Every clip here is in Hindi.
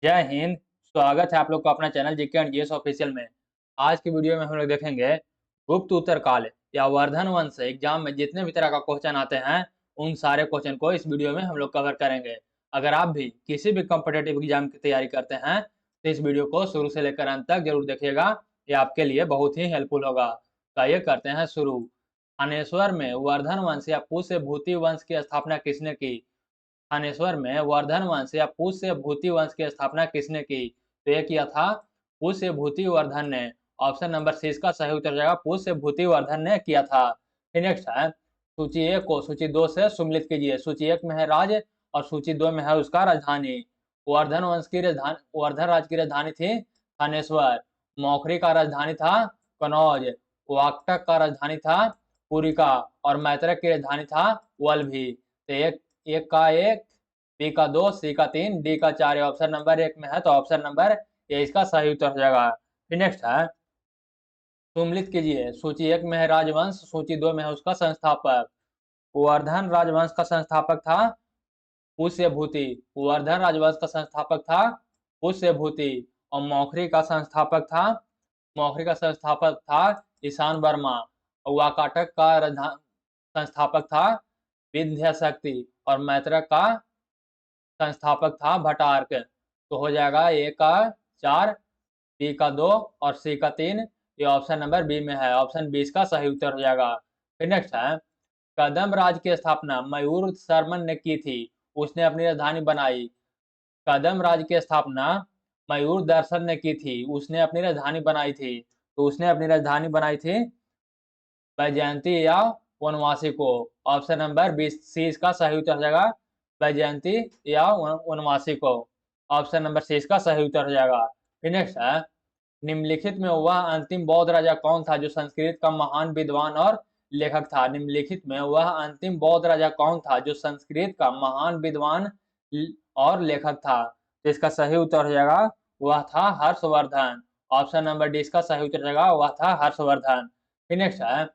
जय हिंद। स्वागत है आप लोग को अपना channel GK and GS official में। आज की वीडियो में हम लोग देखेंगे गुप्त उत्तर काल या वर्धन वंश। एग्जाम में जितने भी तरह का क्वेश्चन आते हैं उन सारे क्वेश्चन को इस वीडियो में हम लोग कवर करेंगे। अगर आप भी किसी भी कॉम्पिटेटिव एग्जाम की तैयारी करते हैं तो इस वीडियो को शुरू से लेकर अंत तक जरूर देखिएगा। ये आपके लिए बहुत ही हेल्पफुल होगा। तो आइए करते हैं शुरू। थानेश्वर में वर्धन वंश या पुष्य भूति वंश की स्थापना किसने की? थानेश्वर में वर्धन वंश या पुष्य भूति वंश की स्थापना किसने की? तो ये किया था पुष्य भूति वर्धन ने। ऑप्शन नंबर सी इसका सही उत्तर जाएगा, पुष्य भूति वर्धन ने किया था। फिर नेक्स्ट है, सूची एक को सूची दो से सुमिलित कीजिए। सूची एक में है राज्य और सूची दो में है उसका राजधानी। वर्धन वंश की राजधानी, वर्धन राज्य की राजधानी थी थानेश्वर। मौखरी का राजधानी था कनौज। वाकटक का राजधानी था पुरिका और मैत्रक की राजधानी था वल्लभी। तो एक का एक, बी का दो, सी का तीन, डी का चार। ऑप्शन नंबर एक में है तो ऑप्शन नंबर ये इसका सही उत्तर हो जाएगा। फिर नेक्स्ट है, सुमिलित कीजिए। सूची एक में है राजवंश, सूची दो में है उसका संस्थापक। वर्धन राजवंश का संस्थापक था पुष्यभूति। वर्धन राजवंश का संस्थापक था पुष्यभूति। और मौखरी का संस्थापक था ईशान वर्मा। और वाकाटक का संस्थापक था विंध्य शक्ति और मैत्रक का संस्थापक था भट्टार्क। तो हो जाएगा ए का चार, बी का दो और सी का तीन। ये ऑप्शन नंबर बी में है, ऑप्शन बी इसका सही उत्तर हो जाएगा। फिर नेक्स्ट है, कदम राज की स्थापना मयूर शर्मन ने की थी, उसने अपनी राजधानी बनाई। कदम राज की स्थापना मयूर दर्शन ने की थी, उसने अपनी राजधानी बनाई थी। तो उसने अपनी राजधानी बनाई थी वैजयंती या वनवासी को। ऑप्शन नंबर बी सी इसका सही उत्तर हो जाएगा, वैजयंती या वनवासी को। ऑप्शन नंबर सी इसका सही उत्तर हो जाएगा। फिर नेक्स्ट है, निम्नलिखित में वह अंतिम बौद्ध राजा कौन था जो संस्कृत का महान विद्वान और लेखक था? निम्नलिखित में वह अंतिम बौद्ध राजा कौन था जो संस्कृत का महान विद्वान और लेखक था? तो इसका सही उत्तर हो जाएगा, वह था हर्षवर्धन। ऑप्शन नंबर डी इसका सही उत्तर हो जाएगा, वह था हर्षवर्धन। फिर नेक्स्ट है,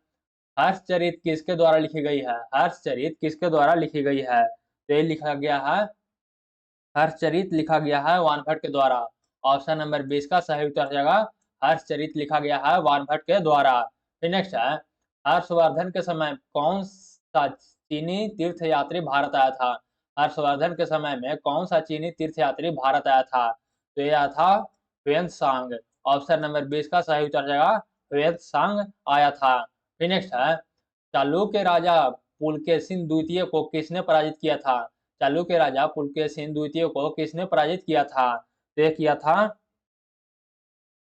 हर्षचरित किसके द्वारा लिखी गई है? हर्षचरित किसके द्वारा लिखी गई है? तो ये लिखा गया है, हर्षचरित लिखा गया है वानभट्ट के द्वारा। ऑप्शन नंबर 20 का सही उत्तर हो जाएगा, हर्षचरित लिखा गया है वानभट्ट के द्वारा। फिर नेक्स्ट है, हर्षवर्धन के समय कौन सा चीनी तीर्थयात्री भारत आया था? हर्षवर्धन के समय में कौन सा चीनी तीर्थयात्री भारत आया था? तो यह था ह्वेन-त्सांग। ऑप्शन नंबर 20 का सही उत्तर हो जाएगा, ह्वेन-त्सांग आया था। फिर नेक्स्ट है, चालुक्य राजा पुलकेशिन द्वितीय को किसने पराजित किया था? चालुक्य राजा पुलकेशिन द्वितीय को किसने पराजित किया था? तो ये किया था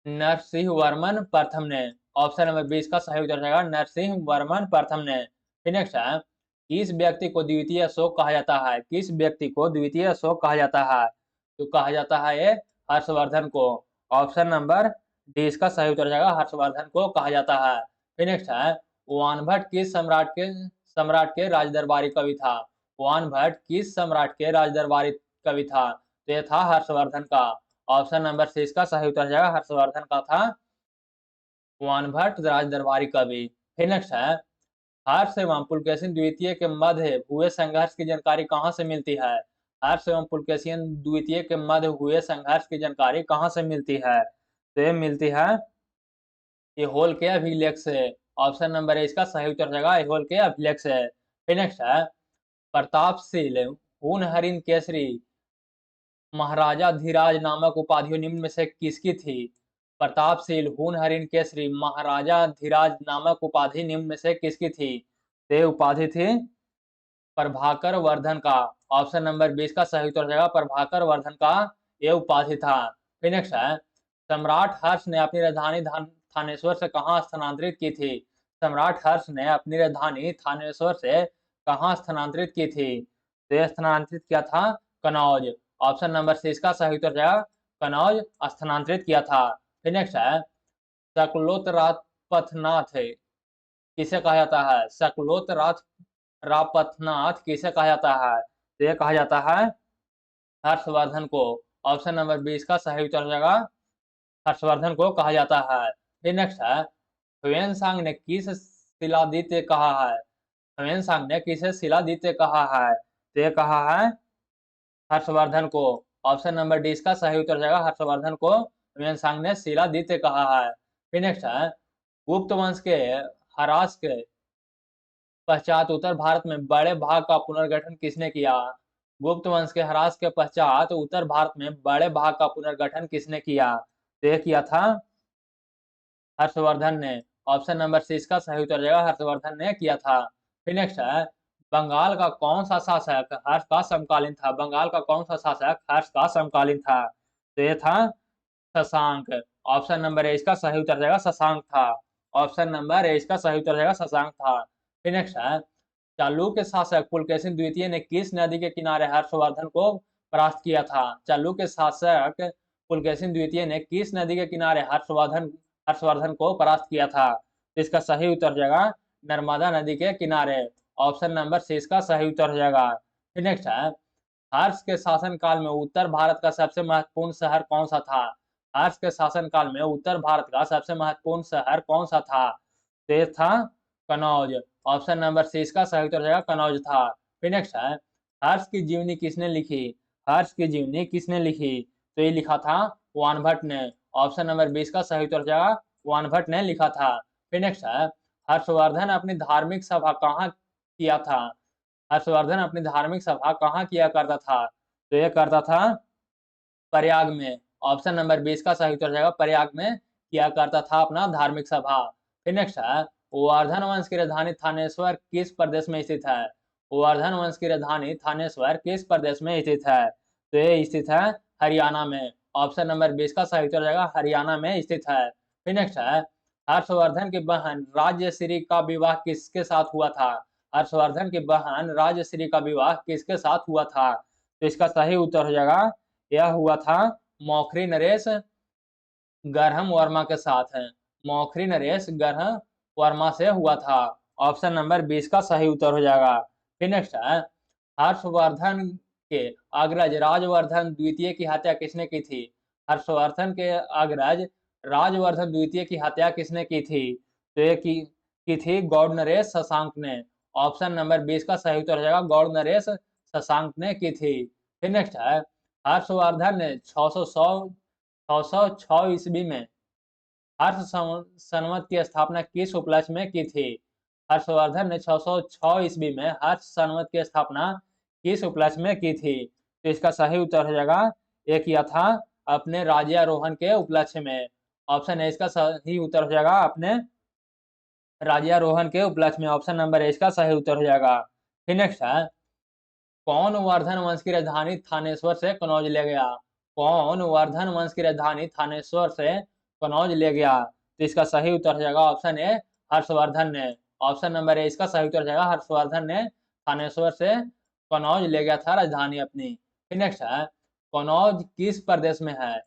नरसिंह वर्मन प्रथम ने। ऑप्शन नंबर 20 का सही उत्तर जाएगा, नरसिंह वर्मन प्रथम ने। फिर नेक्स्ट है, किस व्यक्ति को द्वितीय अशोक कहा जाता है? किस व्यक्ति को द्वितीय अशोक कहा जाता है? तो कहा जाता है ये हर्षवर्धन को। ऑप्शन नंबर डी इसका सही उत्तर जाएगा, हर्षवर्धन को कहा जाता है। फिर नेक्स्ट है, वानभट्ट किस सम्राट के राजदरबारी कवि था? वानभट्ट किस सम्राट के राजदरबारी कवि था? तो ये था हर्षवर्धन का। ऑप्शन नंबर सी इसका सही उत्तर जाएगा, हर्षवर्धन का था वानभट्ट राजदरबारी कवि। फिर नेक्स्ट है, हर्ष एवं पुलकेशिन द्वितीय के मध्य हुए संघर्ष की जानकारी कहाँ से मिलती है? हर्ष एवं पुलकेशिन द्वितीय के मध्य हुए संघर्ष की जानकारी कहाँ से मिलती है? तो ये मिलती है ऐहोल के अभिलेख से। ऑप्शन नंबर ए इसका सही उत्तर जाएगा, ऐहोल के अभिलेख से। फिर नेक्स्ट है, प्रतापशील हूनहरिन केसरी महाराजा धीराज नामक उपाधियों निम्न में से किसकी थी? प्रतापशील हूनहरिन केसरी महाराजा धीराज नामक उपाधि निम्न में से किसकी थी? ते उपाधि थी प्रभाकर वर्धन का। ऑप्शन नंबर 20 का सही उत्तर जाएगा, प्रभाकर वर्धन का ये उपाधि था। फिर नेक्स्ट है, सम्राट हर्ष ने अपनी राजधानी थानेश्वर से कहाँ स्थानांतरित की थी? सम्राट हर्ष ने अपनी राजधानी थानेश्वर से कहाँ स्थानांतरित की थी? तो यह स्थानांतरित किया था कनौज। ऑप्शन नंबर सी इसका सही उत्तर जाएगा, कनौज स्थानांतरित किया था। फिर नेक्स्ट है, शकलोतरापथनाथ किसे कहा जाता है? शकलोतरापथनाथ किसे कहा जाता है? तो ये कहा जाता है हर्षवर्धन को। ऑप्शन नंबर 20 का सही उत्तर हो जाएगा, हर्षवर्धन को कहा जाता है। फिर नेक्स्ट है, ह्वेन-त्सांग ने किस शिलादित्य कहा है? ह्वेन-त्सांग ने किसे शिलादित्य कहा है? तो ये कहा है हर्षवर्धन को। ऑप्शन नंबर डी इसका सही उत्तर हो जाएगा। हर्षवर्धन को ह्वेनसांग ने शिलादित्य कहा है। फिर नेक्स्ट है, गुप्त वंश के ह्रास के पश्चात उत्तर भारत में बड़े भाग का पुनर्गठन किसने किया? गुप्त वंश के ह्रास के पश्चात उत्तर भारत में बड़े भाग का पुनर्गठन किसने किया? तो ये किया था हर्षवर्धन ने। ऑप्शन नंबर सी इसका सही उत्तर हो जाएगा, हर्षवर्धन ने किया था। फिर नेक्स्ट है, बंगाल का कौन सा शासक हर्ष का समकालीन था? बंगाल का कौन सा शासक हर्ष का समकालीन था? तो ये था शशांक। ऑप्शन नंबर ए इसका सही उत्तर हो जाएगा, शशांक था। ऑप्शन नंबर ए इसका सही उत्तर हो जाएगा, शशांक था। फिर नेक्स्ट है, चालुक्य शासक पुलकेशिन द्वितीय ने किस नदी के किनारे हर्षवर्धन को परास्त किया था? चालुक्य शासक पुलकेशिन द्वितीय ने किस नदी के किनारे हर्षवर्धन को परास्त किया था? तो इसका सही उत्तर हो जाएगा नर्मदा नदी के किनारे। ऑप्शन नंबर सी इसका सही उत्तर हो जाएगा। फिर नेक्स्ट है, हर्ष के शासनकाल में उत्तर भारत का सबसे महत्वपूर्ण शहर कौन सा था? हर्ष के शासनकाल में उत्तर भारत का सबसे महत्वपूर्ण शहर कौन सा था? तो ये था कनौज। ऑप्शन नंबर सी इसका सही उत्तर हो जाएगा, कनौज था। फिर नेक्स्ट है, हर्ष की जीवनी किसने लिखी? हर्ष की जीवनी किसने लिखी? तो ये लिखा था वानभट्ट ने। ऑप्शन नंबर 20 का सही उत्तर हो जाएगा, वानभट्ट ने लिखा था। फिर नेक्स्ट है, हर्षवर्धन अपनी धार्मिक सभा कहाँ किया था? हर्षवर्धन अपनी धार्मिक सभा कहाँ किया करता था? तो ये करता था प्रयाग में। ऑप्शन नंबर 20 का सही उत्तर हो जाएगा, प्रयाग में किया करता था अपना धार्मिक सभा। फिर नेक्स्ट है, वर्धन वंश की राजधानी थानेश्वर किस प्रदेश में स्थित है? वर्धन वंश की राजधानी थानेश्वर किस प्रदेश में स्थित है? तो ये स्थित है हरियाणा में। ऑप्शन नंबर 20 का सही उत्तर हो जाएगा, हरियाणा में स्थित है। फिर नेक्स्ट है, हर्षवर्धन की बहन राजश्री का विवाह किसके साथ हुआ था? हर्षवर्धन की बहन राजश्री का विवाह किसके साथ हुआ था? तो इसका सही उत्तर हो जाएगा, यह हुआ था मौखरी नरेश गरहम वर्मा के साथ है। मौखरी नरेश गरहम वर्मा से हुआ था। ऑप्शन नंबर 20 का सही उत्तर हो जाएगा। फिर नेक्स्ट है, हर्षवर्धन के अग्रज राजवर्धन द्वितीय की हत्या किसने की थी? हर्षवर्धन के अग्रज राजवर्धन द्वितीय की हत्या किसने की थी? तो ये की थी गौड़ नरेश शशांक ने। ऑप्शन नंबर 20 का सही उत्तर हो जाएगा, गौड़ नरेश शशांक ने की थी। फिर नेक्स्ट है, हर्षवर्धन ने 606 ईस्वी में हर्ष संवत की स्थापना किस उपलक्ष्य में की थी? हर्षवर्धन ने 606 ईस्वी में हर्ष संवत की स्थापना किस उपलक्ष्य में की थी? तो इसका सही उत्तर हो जाएगा, ये किया था अपने राज्यारोहण के उपलक्ष्य में। ऑप्शन ए इसका सही उत्तर हो जाएगा, अपने राज्यारोहण के उपलक्ष्य में। ऑप्शन नंबर ए इसका सही उत्तर हो जाएगा। फिर नेक्स्ट है, कौन वर्धन वंश की राजधानी थानेश्वर से कनौज ले गया? कौन वर्धन वंश की राजधानी थानेश्वर से कनौज ले गया? तो इसका सही उत्तर हो जाएगा ऑप्शन ए, हर्षवर्धन ने। ऑप्शन नंबर ए इसका सही उत्तर हो जाएगा, हर्षवर्धन ने थानेश्वर से कनौज ले गया था राजधानी अपनी। फिर नेक्स्ट है, कनौज किस प्रदेश में है?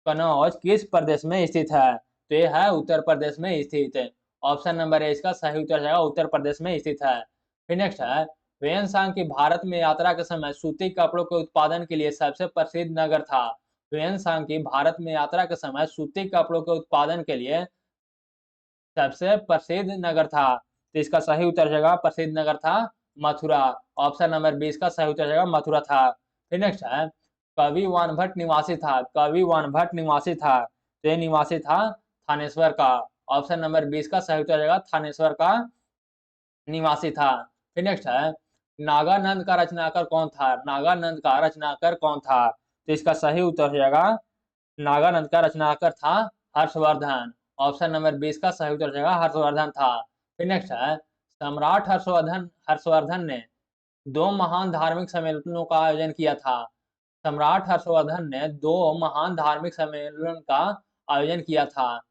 कनौज किस प्रदेश में स्थित है? तो ये है उत्तर प्रदेश में स्थित। ऑप्शन नंबर ए इसका सही उत्तर हो जाएगा, उत्तर प्रदेश में स्थित है। फिर नेक्स्ट है, ह्वेनसांग की भारत में यात्रा के समय सूती कपड़ों के उत्पादन के लिए सबसे प्रसिद्ध नगर था। ह्वेनसांग की भारत में यात्रा के समय सूती कपड़ों के उत्पादन के लिए सबसे प्रसिद्ध नगर था। तो इसका सही उत्तर हो जाएगा, प्रसिद्ध नगर था मथुरा। ऑप्शन नंबर 20 का सही उत्तर हो जाएगा, मथुरा था। फिर नेक्स्ट है, कवि वानभट्ट निवासी था। कवि वानभट्ट निवासी था, तो ये निवासी था थानेश्वर का। ऑप्शन नंबर 20 का सही उत्तर हो जाएगा, थानेश्वर का निवासी था। फिर नेक्स्ट है, नागानंद का रचनाकार कौन था? नागानंद का रचनाकार कौन था? तो इसका सही उत्तर हो जाएगा, नागानंद का रचनाकार था हर्षवर्धन। ऑप्शन नंबर 20 का सही उत्तर हो जाएगा, हर्षवर्धन था। फिर नेक्स्ट है, सम्राट हर्षवर्धन ने दो महान धार्मिक सम्मेलनों का आयोजन किया था। सम्राट हर्षवर्धन ने दो महान धार्मिक सम्मेलन का आयोजन किया था।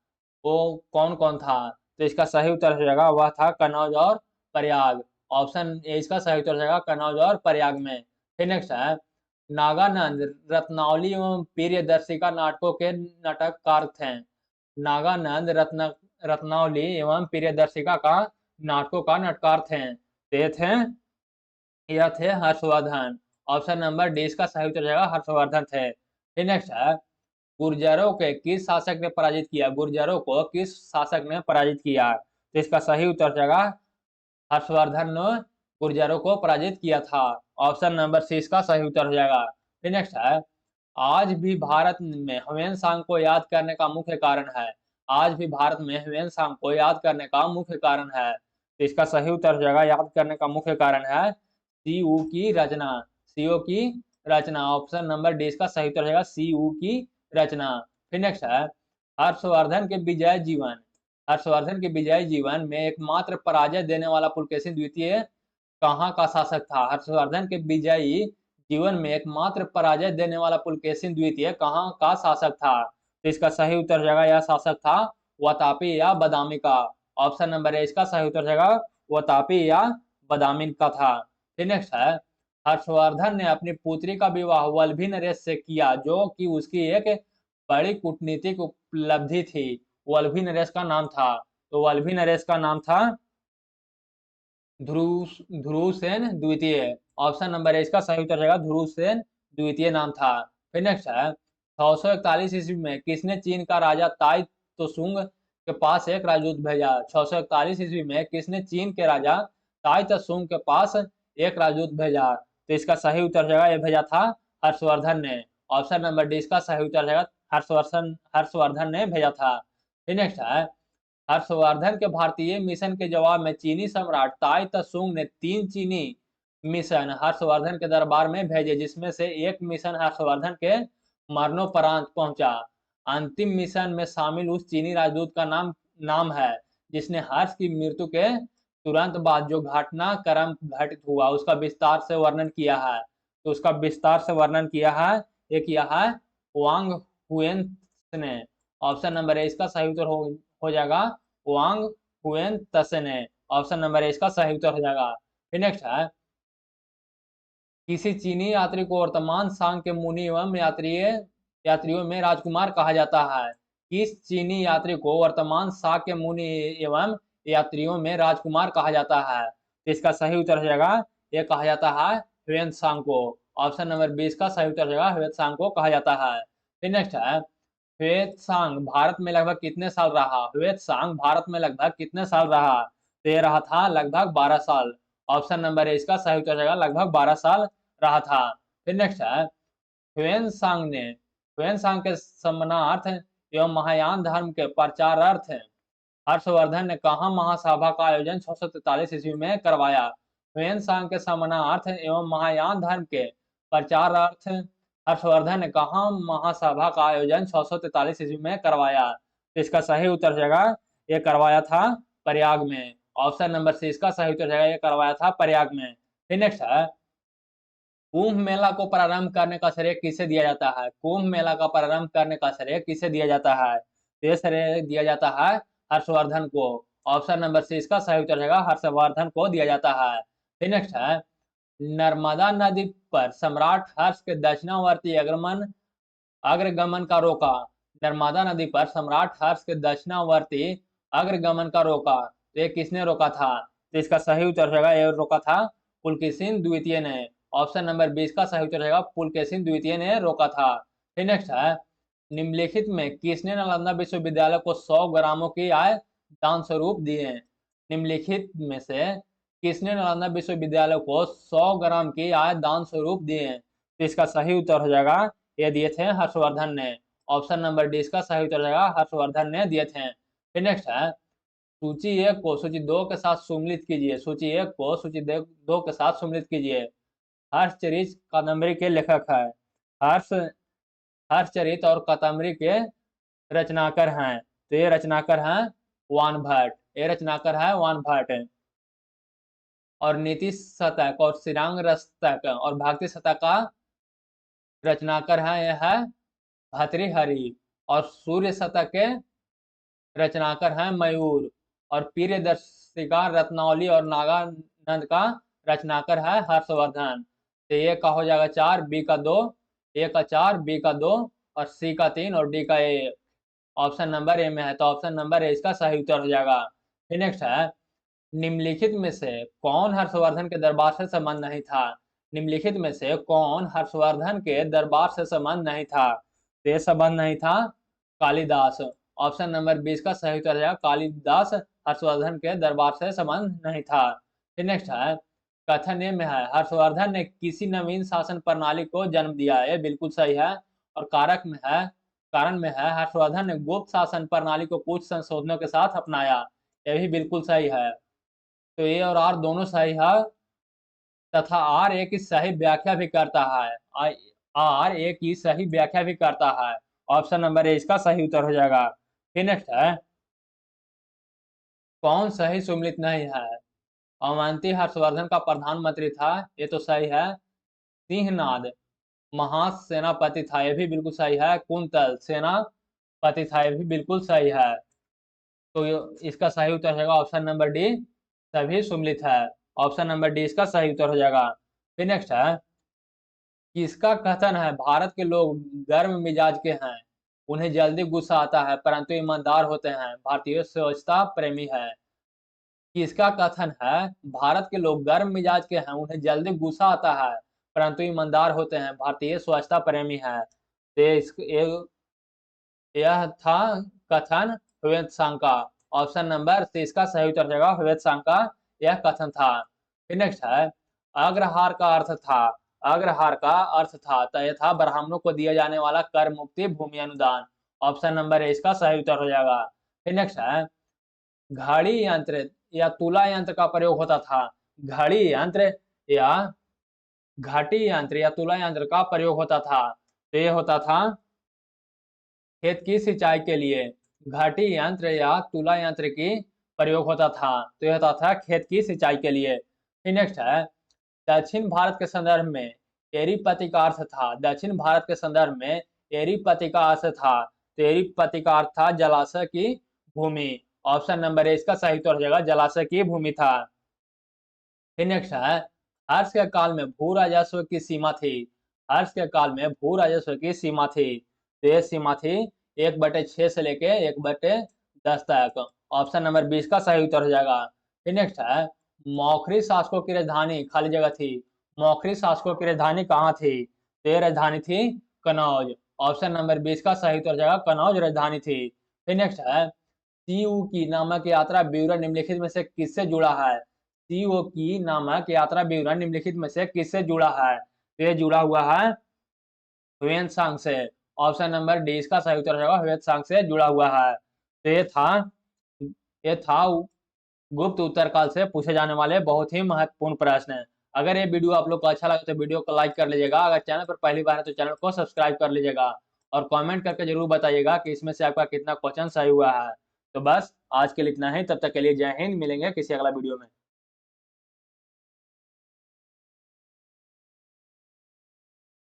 वो कौन कौन था? तो इसका सही उत्तर हो जाएगा, वह था कनौज और प्रयाग। ऑप्शन ए इसका सही उत्तर हो जाएगा, कनौज और प्रयाग में। फिर नेक्स्ट है, नागानंद रत्नावली एवं प्रियदर्शिका नाटकों के नाटककार थे। नागानंद रत्नावली एवं प्रियदर्शिका का नाटकों का नाटककार थे। ये थे यह थे हर्षवर्धन। ऑप्शन नंबर डी इसका सही उत्तर हो जाएगा, हर्षवर्धन थे। फिर नेक्स्ट है, गुर्जरों के किस शासक ने पराजित किया? गुर्जरों को किस शासक ने पराजित किया? तो इसका सही उत्तर हो जाएगा, हर्षवर्धन ने गुर्जरों को पराजित किया था। ऑप्शन नंबर सी इसका सही उत्तर हो जाएगा। फिर नेक्स्ट है, आज भी भारत में ह्वेन-सांग को याद करने का मुख्य कारण है। आज भी भारत में ह्वेन-सांग को याद करने का मुख्य कारण है। तो इसका सही उत्तर हो जाएगा, याद करने का मुख्य कारण है सीयू की रचना। सीयू की रचना, ऑप्शन नंबर डी इसका सही उत्तर हो जाएगा, सीयू की रचना। फिर नेक्स्ट है, हर्षवर्धन के विजय जीवन। हर्षवर्धन के विजय जीवन में एकमात्र पराजय देने वाला पुलकेशिन द्वितीय कहाँ का शासक था? हर्षवर्धन के विजयी जीवन में एकमात्र पराजय देने वाला पुलकेशिन द्वितीय कहाँ का शासक था? तो इसका सही उत्तर हो जाएगा, यह शासक था वातापी या बदामी का। ऑप्शन नंबर ए इसका सही उत्तर हो जाएगा, वातापी या बदामी का था। फिर नेक्स्ट है, हर्षवर्धन ने अपनी पुत्री का विवाह वल्लभी नरेश से किया, जो कि उसकी एक बड़ी कूटनीतिक उपलब्धि थी। वल्लभी नरेश का नाम था, तो वल्लभी नरेश का नाम था ध्रुव ध्रुवसेन द्वितीय। ऑप्शन नंबर है इसका सही उत्तर रहेगा, ध्रुवसेन द्वितीय नाम था। फिर नेक्स्ट है, 641 ईस्वी में किसने चीन का राजा ताई त्सुंग के पास एक राजदूत भेजा? 641 ईस्वी में किसने चीन के राजा ताई त्सुंग के पास एक राजदूत भेजा? तो इसका सही उत्तर रहेगा, यह भेजा था हर्षवर्धन ने। ऑप्शन नंबर डी इसका सही उत्तर रहेगा, हर्षवर्धन ने भेजा था। फिर नेक्स्ट है, हर्षवर्धन के भारतीय मिशन के जवाब में चीनी सम्राट ताई त्सुंग ने 3 चीनी मिशन हर्षवर्धन के दरबार में भेजे, जिसमें से एक मिशन हर्षवर्धन के मरणोपरांत पहुंचा। अंतिम मिशन में शामिल उस चीनी राजदूत का नाम है जिसने हर्ष की मृत्यु के तुरंत बाद जो घटनाक्रम घटित हुआ उसका विस्तार से वर्णन किया है। तो उसका विस्तार से वर्णन किया है, ये किया है वांग हुएन ने। ऑप्शन नंबर ए इसका सही उत्तर हो जाएगा, वांग हुएन तसे ने। ऑप्शन नंबर ए इसका सही उत्तर हो जाएगा। फिर नेक्स्ट है, किसी चीनी यात्री को वर्तमान सांग के मुनि एवं यात्रियों में राजकुमार कहा जाता है? किस चीनी यात्री को वर्तमान सांग के मुनि एवं यात्रियों में राजकुमार कहा जाता है? तो इसका सही उत्तर हो जाएगा, यह कहा जाता है ह्वेन सांग को। ऑप्शन नंबर 20 का सही उत्तर हो जाएगा, ह्वेन सांग को कहा जाता है। फिर नेक्स्ट है, ह्वेत्सांग भारत में लगभग कितने साल रहा? ह्वेत्सांग भारत में लगभग कितने साल रहा? तो ये रहा था लगभग 12 साल। ऑप्शन नंबर ए इसका सही उत्तर रहेगा, लगभग 12 साल रहा था। फिर नेक्स्ट है, ह्वेनसांग के सम्मानार्थ एवं महायान धर्म के प्रचारार्थ हर्षवर्धन ने कहाँ महासभा का आयोजन 643 ईस्वी में करवाया? ह्वेनसांग के सम्मानार्थ एवं महायान धर्म के प्रचारार्थ हर्षवर्धन ने कहाँ महासभा का आयोजन 643 ईस्वी में करवाया? तो इसका सही उत्तर जाएगा, ये करवाया था प्रयाग में। ऑप्शन नंबर सी इसका सही उत्तर जाएगा, ये करवाया था प्रयाग में। फिर नेक्स्ट है, कुंभ मेला को प्रारंभ करने का श्रेय किसे दिया जाता है? कुंभ मेला का प्रारंभ करने का श्रेय किसे दिया जाता है? तो ये श्रेय दिया जाता है हर्षवर्धन को। ऑप्शन नंबर सी इसका सही उत्तर रहेगा, हर्षवर्धन को दिया जाता है। फिर नेक्स्ट है, नर्मदा नदी पर सम्राट हर्ष के दक्षिणावर्ती अग्रगमन का रोका। नर्मदा नदी पर सम्राट हर्ष के दक्षिणावर्ती अग्रगमन का रोका, तो ये किसने रोका था? तो इसका सही उत्तर रहेगा, ये रोका था पुलकेशिन द्वितीय ने। ऑप्शन नंबर 20 का सही उत्तर रहेगा, पुलकेशिन द्वितीय ने रोका था। फिर नेक्स्ट है, निम्नलिखित में किसने नालंदा विश्वविद्यालय को 100 ग्रामों की आय दान स्वरूप दिए? निम्नलिखित में से किसने नालंदा विश्वविद्यालय को 100 ग्राम की आय दान स्वरूप दिए? तो इसका सही उत्तर हो जाएगा, ये दिए थे हर्षवर्धन ने। ऑप्शन नंबर डी इसका सही उत्तर रहेगा, हर्षवर्धन ने दिए थे। फिर नेक्स्ट है, सूची 1 को सूची 2 के साथ सम्मिलित कीजिए। सूची 1 को सूची 2 के साथ सम्मिलित कीजिए। हर्षचरित कादम्बरी के लेखक है, हर्ष हर्षचरित और कादम्बरी के रचनाकर हैं। तो ये रचनाकर हैं वान भट्ट, ये रचनाकर है वान भट्ट। और नीति शतक और श्रीरांग रस्तक और भक्ति शतक का रचनाकर है यह है भर्तृहरि। और सूर्य शतक के रचनाकर हैं मयूर। और प्रियदर्शिका रत्नावली और नागानंद का रचनाकर है हर्षवर्धन। तो ए का हो जाएगा 4, बी का 2, ए का 4, बी का 2 और सी का 3 और डी का 1। ऑप्शन नंबर ए में है, तो ऑप्शन नंबर ए इसका सही उत्तर हो जाएगा। फिर नेक्स्ट है, निम्नलिखित में से कौन हर्षवर्धन के दरबार से संबंध नहीं था? निम्नलिखित में से कौन हर्षवर्धन के दरबार से संबंध नहीं था? तो संबंध नहीं था कालिदास। ऑप्शन नंबर 20 का सही उत्तर है, कालिदास हर्षवर्धन के दरबार से संबंध नहीं था। फिर नेक्स्ट है, कथन में है हर्षवर्धन ने किसी नवीन शासन प्रणाली को जन्म दिया, ये बिल्कुल सही है। और कारण में है हर्षवर्धन ने गुप्त शासन प्रणाली को कुछ संशोधनों के साथ अपनाया। यह भी बिल्कुल सही है। तो ए और आर दोनों सही है, तथा आर ए की सही व्याख्या भी करता है। आर ए की सही व्याख्या भी करता है। ऑप्शन नंबर ए इसका सही उत्तर हो जाएगा। फिर नेक्स्ट है, कौन सही सुमिलित नहीं है? अवंती हर्षवर्धन का प्रधानमंत्री था, ये तो सही है। सिंहनाद महासेनापति था, ये भी बिल्कुल सही है। कुंतल सेनापति था, ये भी बिल्कुल सही है। तो इसका सही उत्तर हो जाएगा ऑप्शन नंबर डी, सभी सुमिलित है। ऑप्शन नंबर डी इसका सही उत्तर हो जाएगा। फिर नेक्स्ट है, किसका कथन है भारत के लोग गर्म मिजाज के हैं, उन्हें जल्दी गुस्सा आता है परंतु ईमानदार होते हैं, भारतीय स्वच्छता प्रेमी है? किसका कथन है भारत के लोग गर्म मिजाज के हैं, उन्हें जल्दी गुस्सा आता है परंतु ईमानदार होते हैं, भारतीय स्वच्छता प्रेमी है? तो यह था कथन ह्वेत्सांग का। ऑप्शन नंबर सी इसका सही उत्तर हो जाएगा, ह्वेत्सांग का यह कथन था। फिर नेक्स्ट है, अग्रहार का अर्थ था, अग्रहार का अर्थ था, तो यह था ब्राह्मणों को दिया जाने वाला कर मुक्ति भूमि अनुदान। ऑप्शन नंबर ए इसका सही उत्तर हो जाएगा। फिर नेक्स्ट है, घड़ी यंत्र या तुला यंत्र का प्रयोग होता था, घड़ी यंत्र या घाटी यंत्र या तुला यंत्र का प्रयोग होता था, तो ये होता था खेत की सिंचाई के लिए। घाटी यंत्र या तुला यंत्र की प्रयोग होता था, तो यह होता था खेत की सिंचाई के लिए। फिर नेक्स्ट है, दक्षिण भारत के संदर्भ में एरीपति का अर्थ था, दक्षिण भारत के संदर्भ में एरीपति का अर्थ था, तो एरीपति का अर्थ था जलाशय की भूमि। ऑप्शन नंबर ए इसका सही उत्तर हो जाएगा, जलाशय की भूमि था। फिर नेक्स्ट है, हर्ष के काल में भू राजस्व की सीमा थी, हर्ष के काल में भू राजस्व की सीमा थी, तो ये सीमा थी 1/6 से लेके 1/10 तक। ऑप्शन नंबर 20 का सही उत्तर हो जाएगा। फिर नेक्स्ट है, मौखरी शासकों की राजधानी खाली जगह थी, मौखरी शासकों की राजधानी कहाँ थी? तो ये राजधानी थी कनौज। ऑप्शन नंबर 20 का सही उत्तर हो जाएगा, कनौज राजधानी थी। फिर नेक्स्ट है, सीयू की नामक यात्रा ब्यूरो निम्नलिखित में से किससे जुड़ा है? सीओ की नामक यात्रा विवरण निम्नलिखित में से किससे जुड़ा है? तो ये जुड़ा हुआ है ह्वेत्सांग से। ऑप्शन नंबर डी इसका सही उत्तर होगा, ह्वेत्सांग से जुड़ा हुआ है। तो ये था गुप्त उत्तर काल से पूछे जाने वाले बहुत ही महत्वपूर्ण प्रश्न। अगर ये वीडियो आप लोग को अच्छा लगे तो वीडियो को लाइक कर लीजिएगा, अगर चैनल पर पहली बार है तो चैनल को सब्सक्राइब कर लीजिएगा, और कमेंट करके जरूर बताइएगा कि इसमें से आपका कितना क्वेश्चन सही हुआ है। तो बस आज के लिए इतना ही, तब तक के लिए जय हिंद, मिलेंगे किसी अगला वीडियो में।